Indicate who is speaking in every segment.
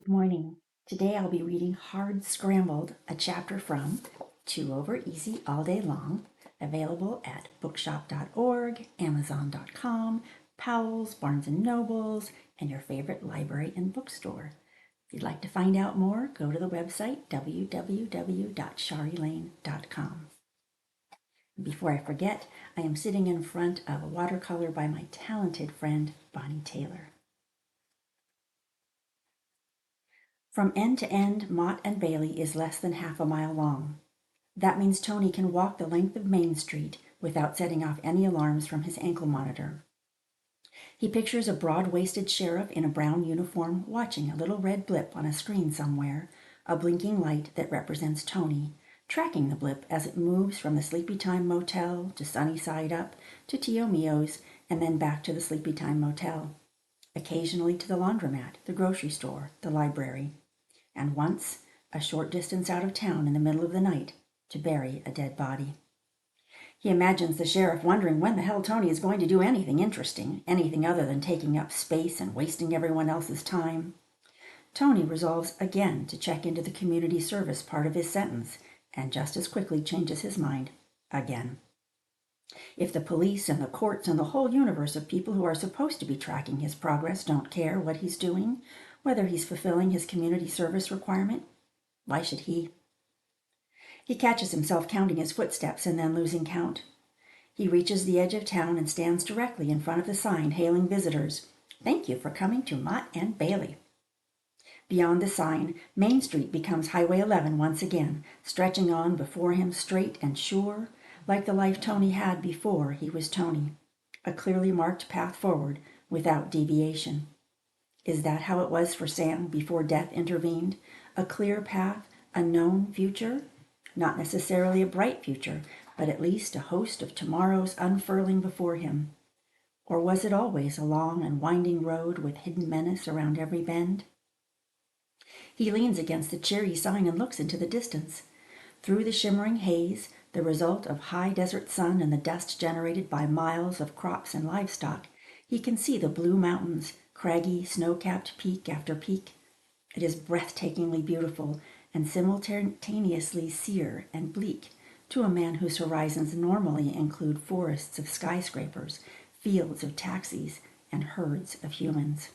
Speaker 1: Good morning. Today I'll be reading Hard Scrambled, a chapter from 2 Over Easy All Day Long, available at bookshop.org, amazon.com, Powell's, Barnes & Nobles, and your favorite library and bookstore. If you'd like to find out more, go to the website www.sharilane.com. Before I forget, I am sitting in front of a watercolor by my talented friend, Bonnie Taylor. From end to end, Mott and Bailey is less than half a mile long. That means Tony can walk the length of Main Street without setting off any alarms from his ankle monitor. He pictures a broad-waisted sheriff in a brown uniform watching a little red blip on a screen somewhere, a blinking light that represents Tony, tracking the blip as it moves from the Sleepytime Motel to Sunnyside Up to Tio Mio's and then back to the Sleepytime Motel, occasionally to the laundromat, the grocery store, the library, and once, a short distance out of town in the middle of the night, to bury a dead body. He imagines the sheriff wondering when the hell Tony is going to do anything interesting, anything other than taking up space and wasting everyone else's time. Tony resolves again to check into the community service part of his sentence, and just as quickly changes his mind again. If the police and the courts and the whole universe of people who are supposed to be tracking his progress don't care what he's doing, whether he's fulfilling his community service requirement, why should he? He catches himself counting his footsteps and then losing count. He reaches the edge of town and stands directly in front of the sign hailing visitors. "Thank you for coming to Mott and Bailey." Beyond the sign, Main Street becomes Highway 11 once again, stretching on before him straight and sure, like the life Tony had before he was Tony. A clearly marked path forward without deviation. Is that how it was for Sam before death intervened? A clear path, a known future? Not necessarily a bright future, but at least a host of tomorrows unfurling before him. Or was it always a long and winding road with hidden menace around every bend? He leans against the cheery sign and looks into the distance. Through the shimmering haze, the result of high desert sun and the dust generated by miles of crops and livestock, he can see the blue mountains, craggy, snow-capped peak after peak. It is breathtakingly beautiful and simultaneously sere and bleak to a man whose horizons normally include forests of skyscrapers, fields of taxis, and herds of humans.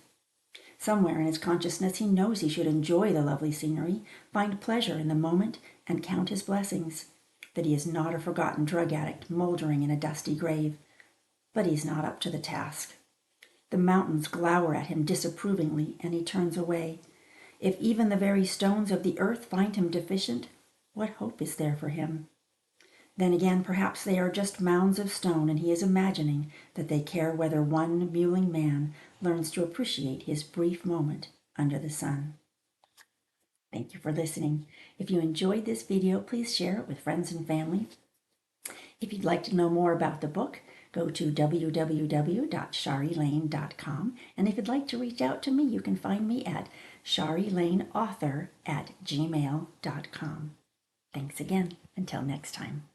Speaker 1: Somewhere in his consciousness he knows he should enjoy the lovely scenery, find pleasure in the moment, and count his blessings, that he is not a forgotten drug addict moldering in a dusty grave. But he's not up to the task. The mountains glower at him disapprovingly, and he turns away. If even the very stones of the earth find him deficient, what hope is there for him? Then again, perhaps they are just mounds of stone, and he is imagining that they care whether one mewling man learns to appreciate his brief moment under the sun. Thank you for listening. If you enjoyed this video, please share it with friends and family. If you'd like to know more about the book, go to www.sharilane.com. And if you'd like to reach out to me, you can find me at sharilaneauthor@gmail.com. Thanks again. Until next time.